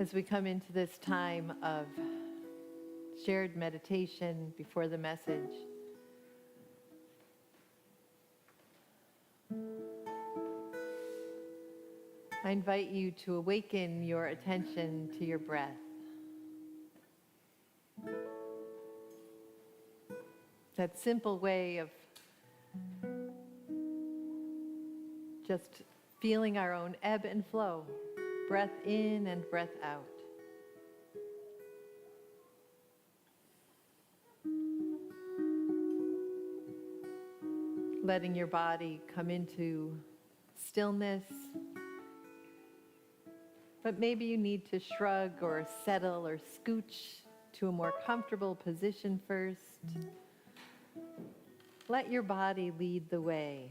As we come into this time of shared meditation before the message, I invite you to awaken your attention to your breath. That simple way of just feeling our own ebb and flow, breath in and breath out. Letting your body come into stillness, but maybe you need to shrug or settle or scooch to a more comfortable position first. Let your body lead the way.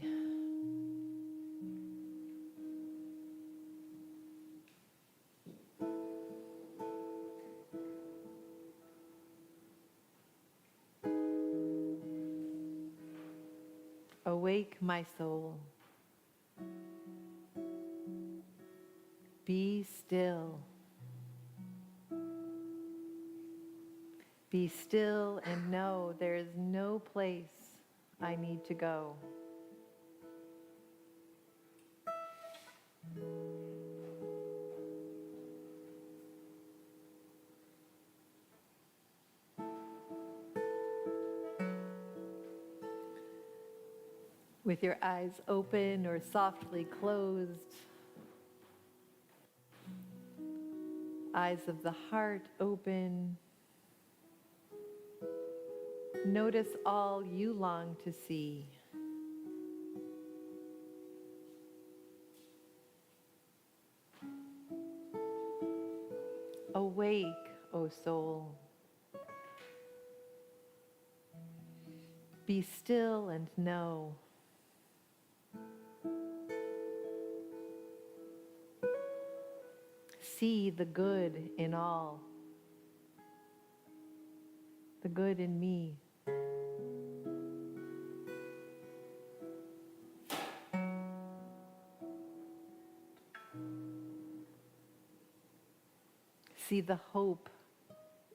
Awake, my soul. Be still. Be still and know there is no place I need to go. With your eyes open or softly closed, eyes of the heart open, notice all you long to see. Awake, O soul. Be still and know. See the good in all, the good in me. See the hope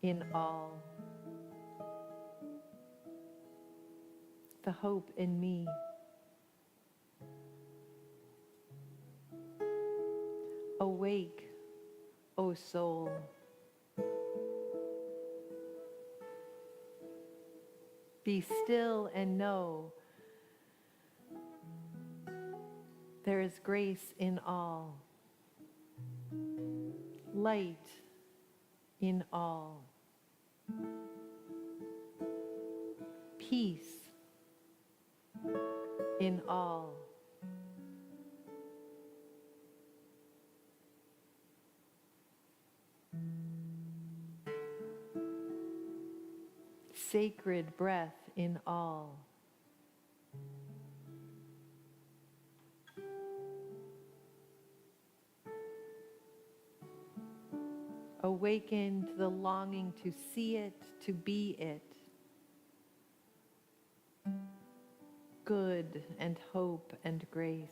in all, the hope in me. Awake, O soul. Be still and know there is grace in all, light in all, peace in all. Sacred breath in all. Awaken to the longing to see it, to be it. Good and hope and grace.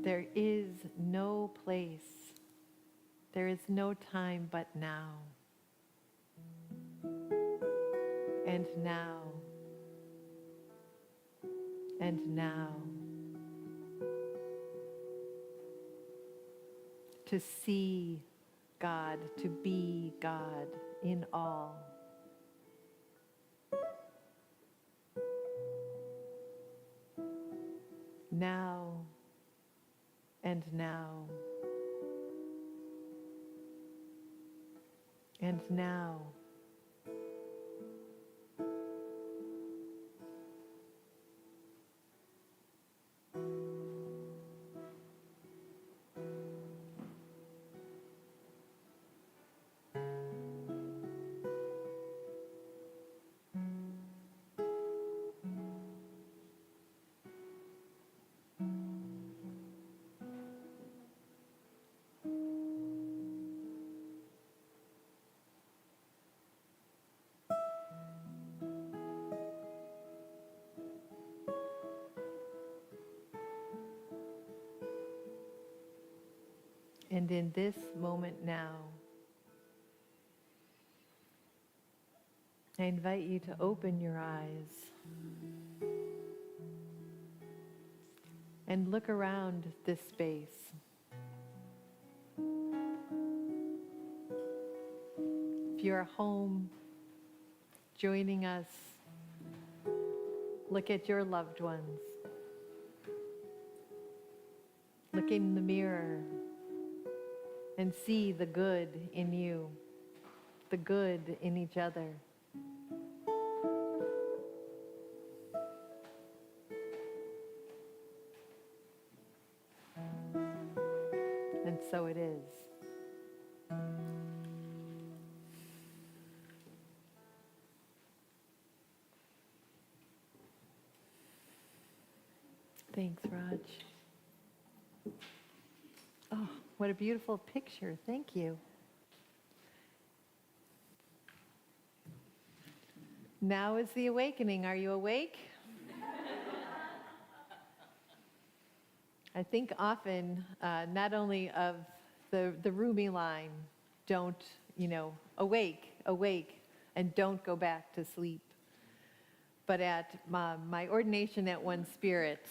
There is no place, there is no time but now. And now, and now. To see God, to be God in all. Now and now and now. And in this moment now, I invite you to open your eyes and look around this space. If you're home, joining us, look at your loved ones. Look in the mirror and see the good in you, the good in each other. And so it is. Thanks, Raj. Oh, what a beautiful picture. Thank you. Now is the awakening. Are you awake? I think often, not only of the Rumi line, don't, awake, and don't go back to sleep. But at my ordination at One Spirit,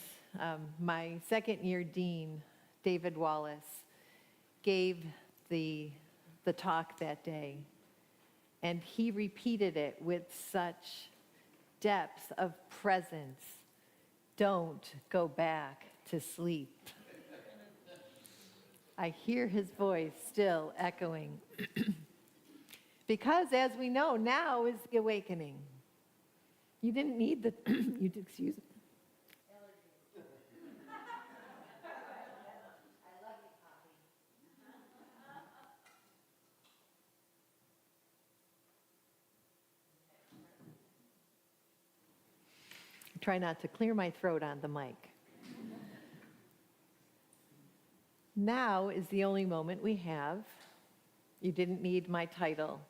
my second year dean, David Wallace, gave the talk that day. And he repeated it with such depth of presence. Don't go back to sleep. I hear his voice still echoing. Because as we know, now is the awakening. You didn't need the, excuse me. Try not to clear my throat on the mic. Now is the only moment we have. You didn't need my title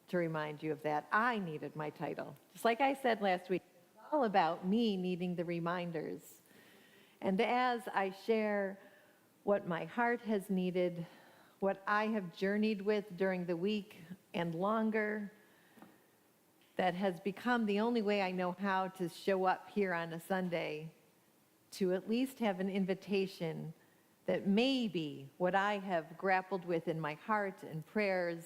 to remind you of that. I needed my title. Just like I said last week, it's all about me needing the reminders. And as I share what my heart has needed, what I have journeyed with during the week and longer, that has become the only way I know how to show up here on a Sunday, to at least have an invitation that maybe what I have grappled with in my heart and prayers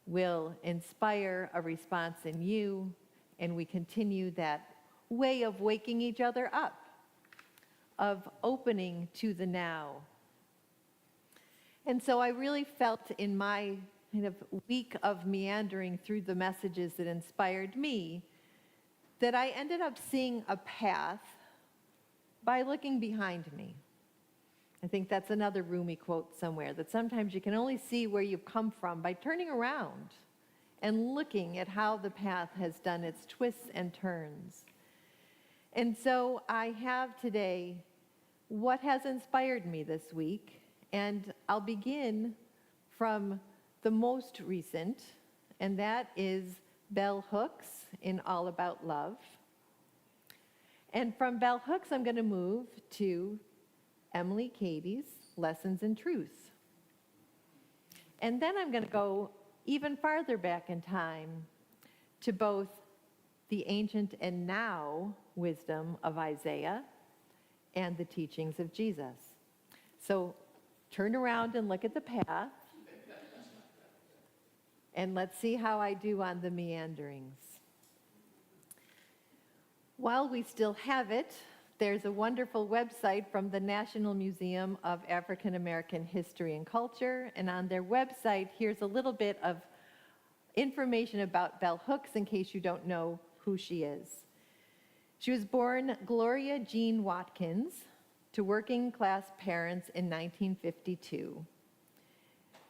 will inspire a response in you, and we continue that way of waking each other up, of opening to the now. And so I really felt in my kind of week of meandering through the messages that inspired me, that I ended up seeing a path by looking behind me. I think that's another Rumi quote somewhere, that sometimes you can only see where you've come from by turning around and looking at how the path has done its twists and turns. And so I have today what has inspired me this week, and I'll begin from the most recent, and that is Bell Hooks in All About Love. And from Bell Hooks, I'm going to move to Emily Cady's Lessons in Truth. And then I'm going to go even farther back in time to both the ancient and now wisdom of Isaiah and the teachings of Jesus. So turn around and look at the path. And let's see how I do on the meanderings. While we still have it, there's a wonderful website from the National Museum of African American History and Culture, and on their website, here's a little bit of information about Bell Hooks in case you don't know who she is. She was born Gloria Jean Watkins to working class parents in 1952.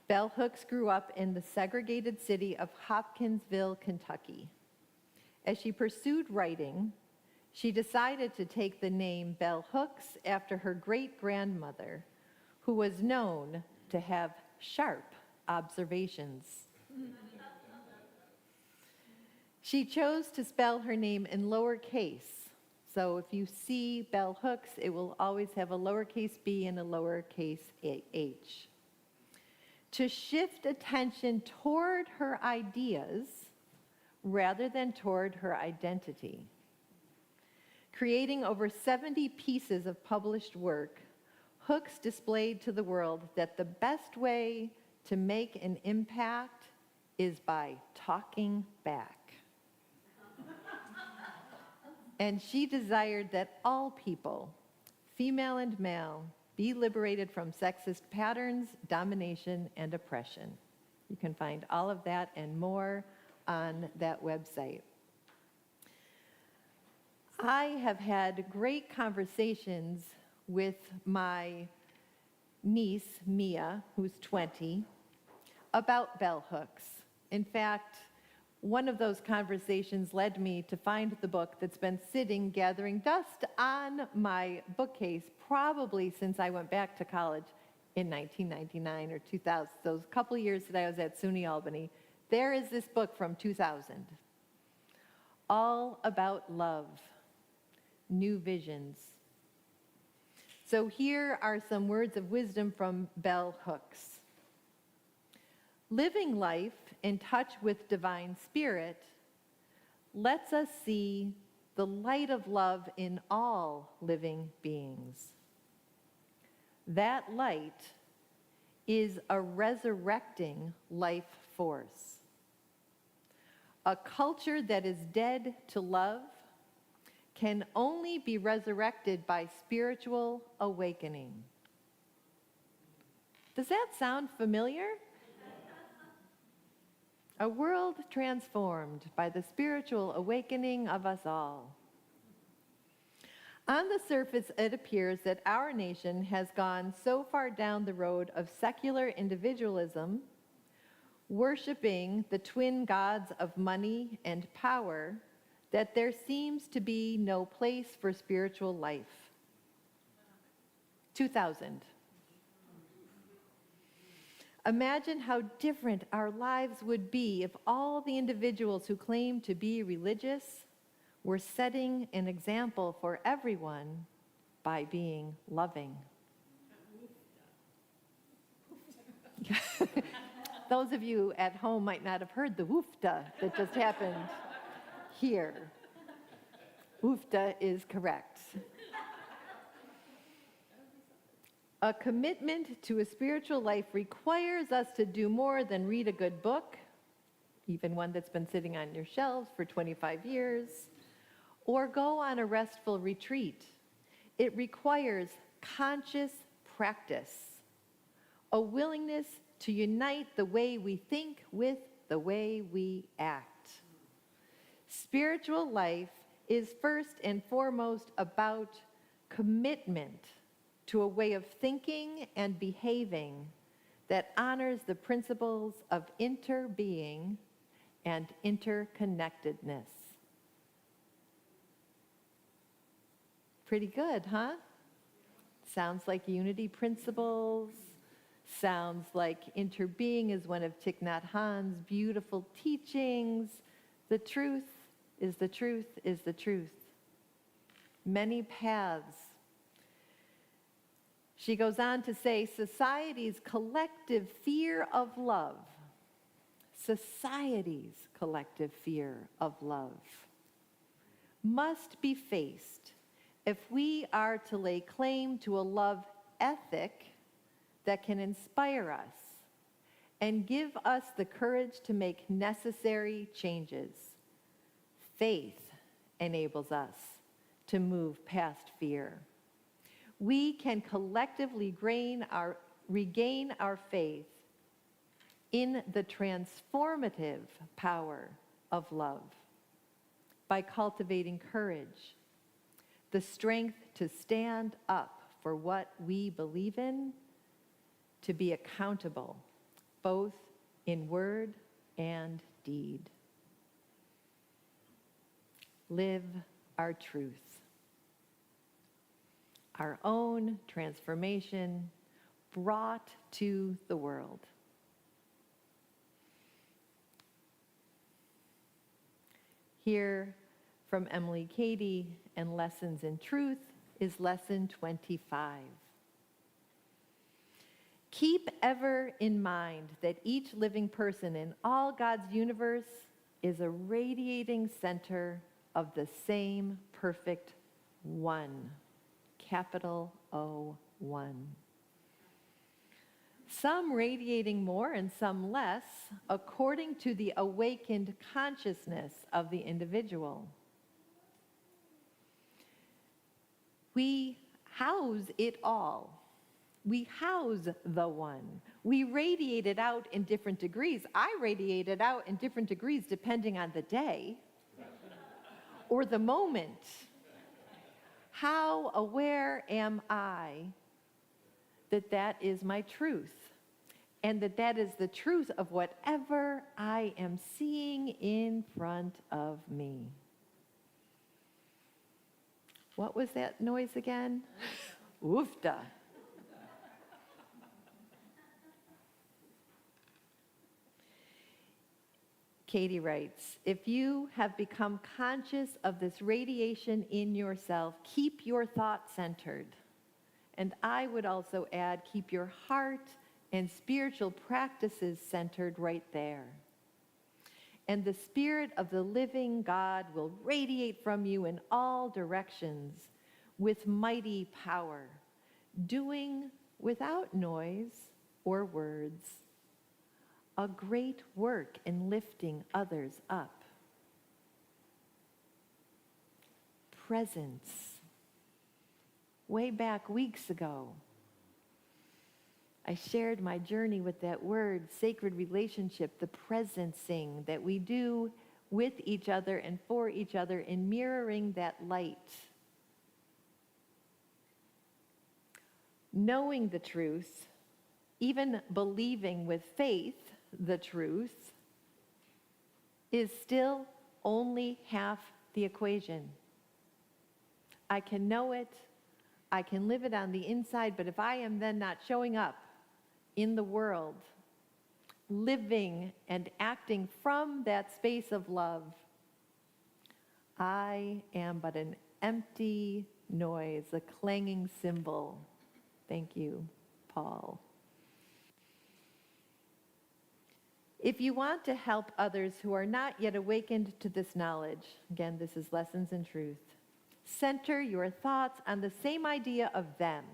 Bell Hooks grew up in the segregated city of Hopkinsville, Kentucky. As she pursued writing, she decided to take the name Bell Hooks after her great-grandmother, who was known to have sharp observations. She chose to spell her name in lowercase. So if you see Bell Hooks, it will always have a lowercase b and a lowercase h. to shift attention toward her ideas rather than toward her identity. Creating over 70 pieces of published work, Hooks displayed to the world that the best way to make an impact is by talking back. And she desired that all people, female and male, be liberated from sexist patterns, domination, and oppression. You can find all of that and more on that website. I have had great conversations with my niece, Mia, who's 20, about bell hooks. In fact, one of those conversations led me to find the book that's been sitting gathering dust on my bookcase probably since I went back to college in 1999 or 2000, those couple years that I was at SUNY Albany. There is this book from 2000, all about love, new visions. So here are some words of wisdom from bell hooks. Living life in touch with divine spirit lets us see the light of love in all living beings. That light is a resurrecting life force. A culture that is dead to love can only be resurrected by spiritual awakening. Does that sound familiar? A world transformed by the spiritual awakening of us all. On the surface, it appears that our nation has gone so far down the road of secular individualism, worshiping the twin gods of money and power, that there seems to be no place for spiritual life. 2000. Imagine how different our lives would be if all the individuals who claim to be religious were setting an example for everyone by being loving. Those of you at home might not have heard the woofta that just happened here. Woofta is correct. A commitment to a spiritual life requires us to do more than read a good book, even one that's been sitting on your shelves for 25 years, or go on a restful retreat. It requires conscious practice, a willingness to unite the way we think with the way we act. Spiritual life is first and foremost about commitment to a way of thinking and behaving that honors the principles of interbeing and interconnectedness. Pretty good, huh? Sounds like unity principles. Sounds like interbeing is one of Thich Nhat Hanh's beautiful teachings. The truth is the truth is the truth. Many paths. She goes on to say, society's collective fear of love, must be faced if we are to lay claim to a love ethic that can inspire us and give us the courage to make necessary changes. Faith enables us to move past fear. We can collectively regain our faith in the transformative power of love by cultivating courage, the strength to stand up for what we believe in, to be accountable, both in word and deed. Live our truth. Our own transformation brought to the world. Here from Emily Cady and Lessons in Truth is lesson 25. Keep ever in mind that each living person in all God's universe is a radiating center of the same perfect one, capital O1. Some radiating more and some less, according to the awakened consciousness of the individual. We house it all. We house the one. We radiate it out in different degrees. I radiate it out in different degrees depending on the day or the moment. How aware am I that that is my truth and that that is the truth of whatever I am seeing in front of me? What was that noise again? Oofda. Katie writes, if you have become conscious of this radiation in yourself, keep your thought centered. And I would also add, keep your heart and spiritual practices centered right there. And the Spirit of the living God will radiate from you in all directions with mighty power, doing without noise or words a great work in lifting others up. Presence. Way back weeks ago, I shared my journey with that word, sacred relationship, the presencing that we do with each other and for each other in mirroring that light. Knowing the truth, even believing with faith the truth, is still only half the equation. I can know it, I can live it on the inside, but if I am then not showing up in the world, living and acting from that space of love, I am but an empty noise, a clanging cymbal. Thank you, Paul. If you want to help others who are not yet awakened to this knowledge, again, this is Lessons in Truth, center your thoughts on the same idea of them,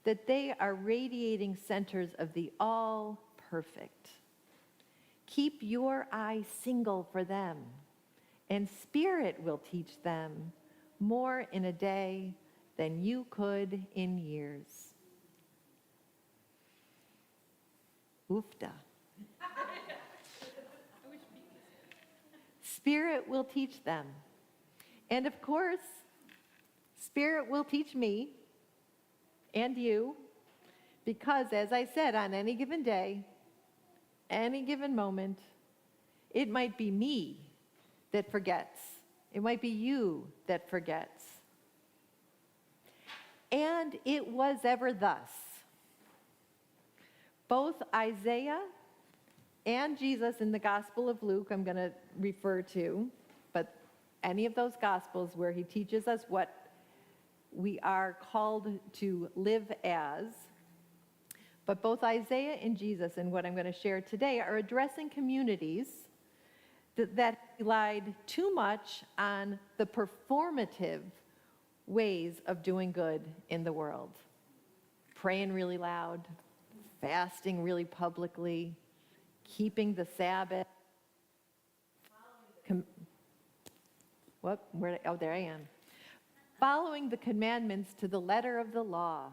that they are radiating centers of the all-perfect. Keep your eye single for them, and Spirit will teach them more in a day than you could in years. Oofda. Spirit will teach them. And of course, Spirit will teach me and you, because as I said, on any given day, any given moment, it might be me that forgets. It might be you that forgets. And it was ever thus. Both Isaiah and Jesus in the Gospel of Luke, I'm going to refer to, but any of those Gospels where he teaches us what we are called to live as, but both Isaiah and Jesus and what I'm going to share today are addressing communities that relied too much on the performative ways of doing good in the world. Praying really loud, fasting really publicly, keeping the Sabbath. There I am. Following the commandments to the letter of the law.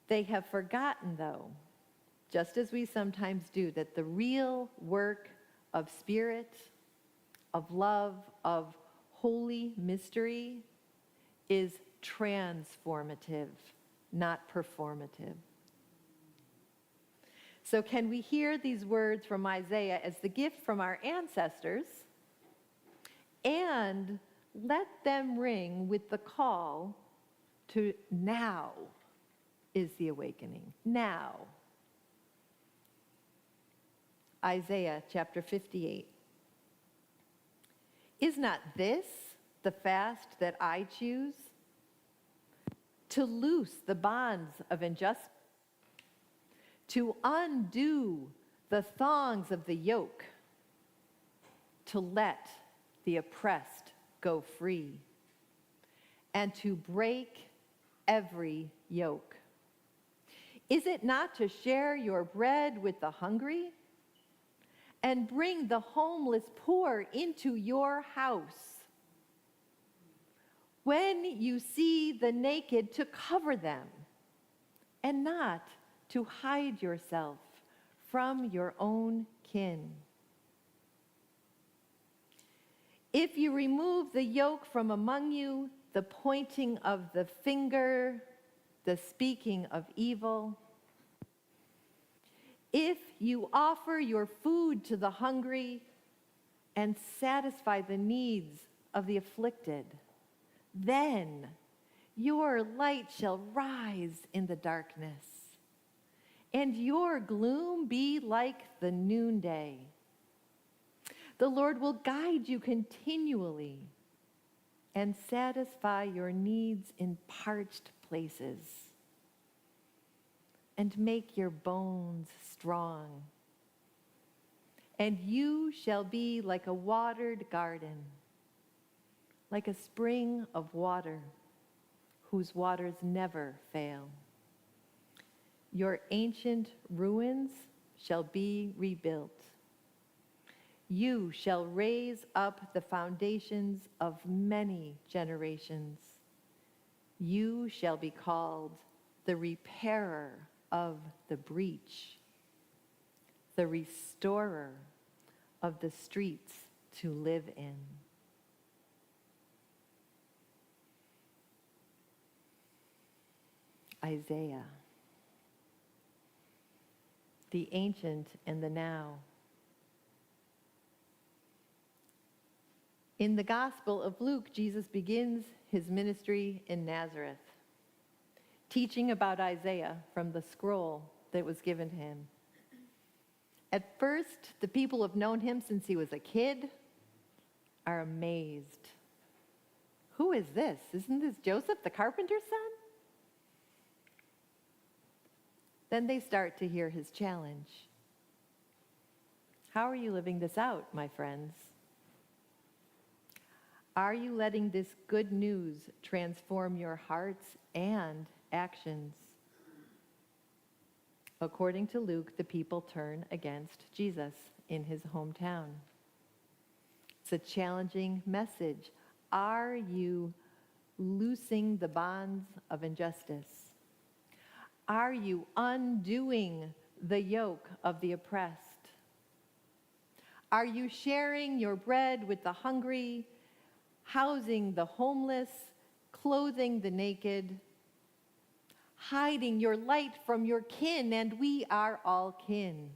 They have forgotten, though, just as we sometimes do, that the real work of Spirit, of love, of holy mystery is transformative, not performative. So can we hear these words from Isaiah as the gift from our ancestors and let them ring with the call to now is the awakening. Now. Isaiah chapter 58. Is not this the fast that I choose? To loose the bonds of injustice, to undo the thongs of the yoke, to let the oppressed go free, and to break every yoke? Is it not to share your bread with the hungry and bring the homeless poor into your house? When you see the naked, to cover them, and not to hide yourself from your own kin. If you remove the yoke from among you, the pointing of the finger, the speaking of evil, if you offer your food to the hungry and satisfy the needs of the afflicted, then your light shall rise in the darkness, and your gloom be like the noonday. The Lord will guide you continually and satisfy your needs in parched places and make your bones strong. And you shall be like a watered garden, like a spring of water whose waters never fail. Your ancient ruins shall be rebuilt. You shall raise up the foundations of many generations. You shall be called the repairer of the breach, the restorer of the streets to live in. Isaiah, the ancient and the now. In the Gospel of Luke, Jesus begins his ministry in Nazareth, teaching about Isaiah from the scroll that was given to him. At first, the people who have known him since he was a kid are amazed. Who is this? Isn't this Joseph, the carpenter's son? Then they start to hear his challenge. How are you living this out, my friends? Are you letting this good news transform your hearts and actions? According to Luke, the people turn against Jesus in his hometown. It's a challenging message. Are you loosing the bonds of injustice? Are you undoing the yoke of the oppressed? Are you sharing your bread with the hungry, housing the homeless, clothing the naked, hiding your light from your kin, and we are all kin?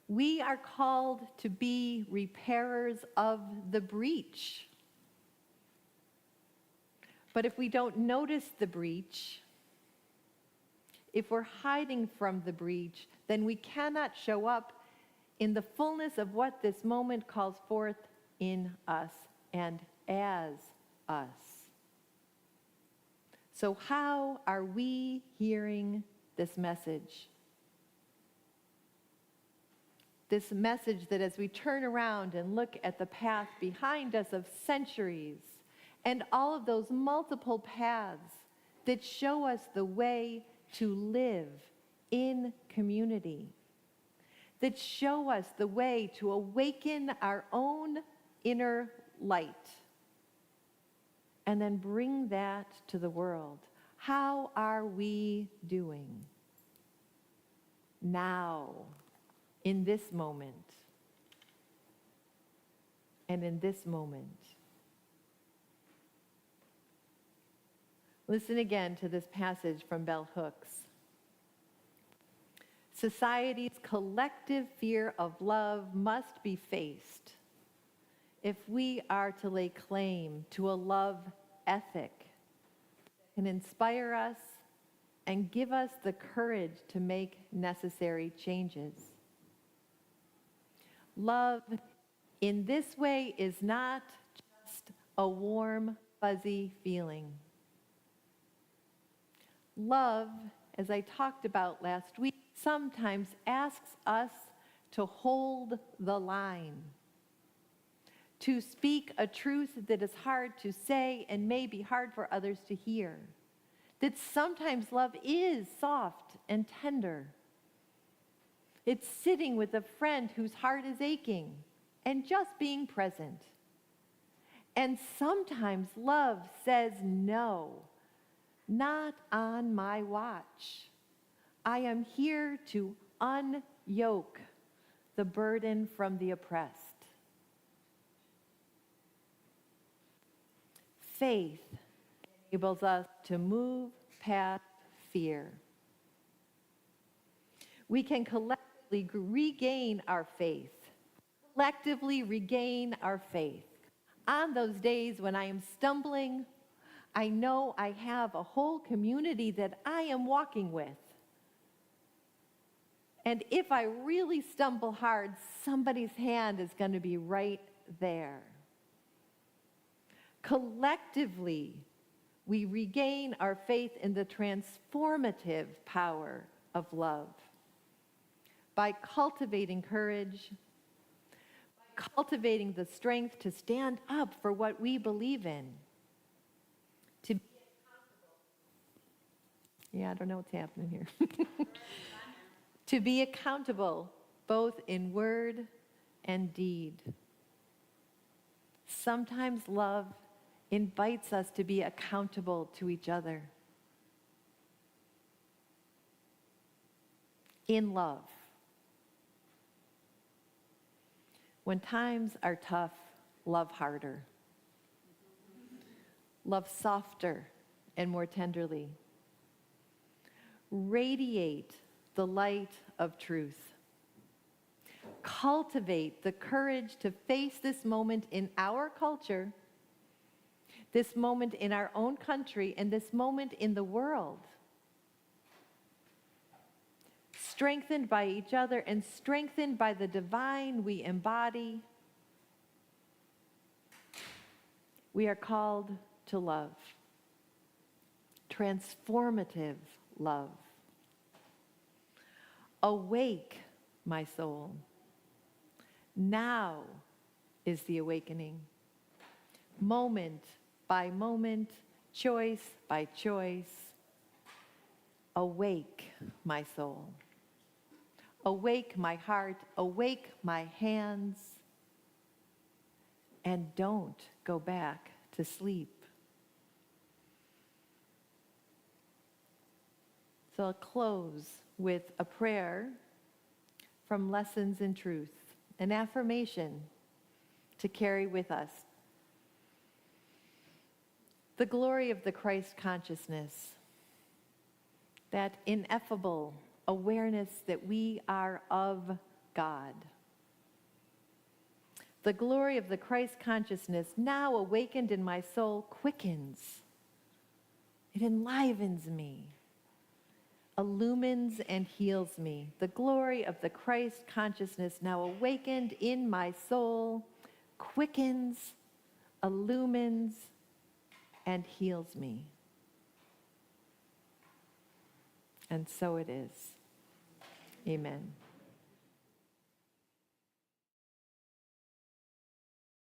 We are called to be repairers of the breach. But if we don't notice the breach, if we're hiding from the breach, then we cannot show up in the fullness of what this moment calls forth in us and as us. So how are we hearing this message? This message that as we turn around and look at the path behind us of centuries and all of those multiple paths that show us the way to live in community, that show us the way to awaken our own inner light and then bring that to the world. How are we doing now, in this moment, and in this moment? Listen again to this passage from Bell Hooks. Society's collective fear of love must be faced if we are to lay claim to a love ethic that can inspire us and give us the courage to make necessary changes. Love in this way is not just a warm, fuzzy feeling. Love, as I talked about last week, sometimes asks us to hold the line, to speak a truth that is hard to say and may be hard for others to hear. That sometimes love is soft and tender. It's sitting with a friend whose heart is aching and just being present. And sometimes love says no. Not on my watch. I am here to unyoke the burden from the oppressed. Faith enables us to move past fear. We can collectively regain our faith. Collectively regain our faith. On those days when I am stumbling, I know I have a whole community that I am walking with. And if I really stumble hard, somebody's hand is going to be right there. Collectively, we regain our faith in the transformative power of love by cultivating courage, by cultivating the strength to stand up for what we believe in. I don't know what's happening here. To be accountable, both in word and deed. Sometimes love invites us to be accountable to each other. In love. When times are tough, love harder. Love softer and more tenderly. Radiate the light of truth. Cultivate the courage to face this moment in our culture, this moment in our own country, and this moment in the world. Strengthened by each other and strengthened by the divine we embody, we are called to love. Transformative love. Awake, my soul. Now is the awakening. Moment by moment, choice by choice. Awake, my soul. Awake my heart, awake my hands, and don't go back to sleep. So I'll close with a prayer from Lessons in Truth, an affirmation to carry with us. The glory of the Christ consciousness, that ineffable awareness that we are of God. The glory of the Christ consciousness, now awakened in my soul, quickens. It enlivens me, illumines and heals me. The glory of the Christ consciousness, now awakened in my soul, quickens, illumines, and heals me. And so it is. Amen.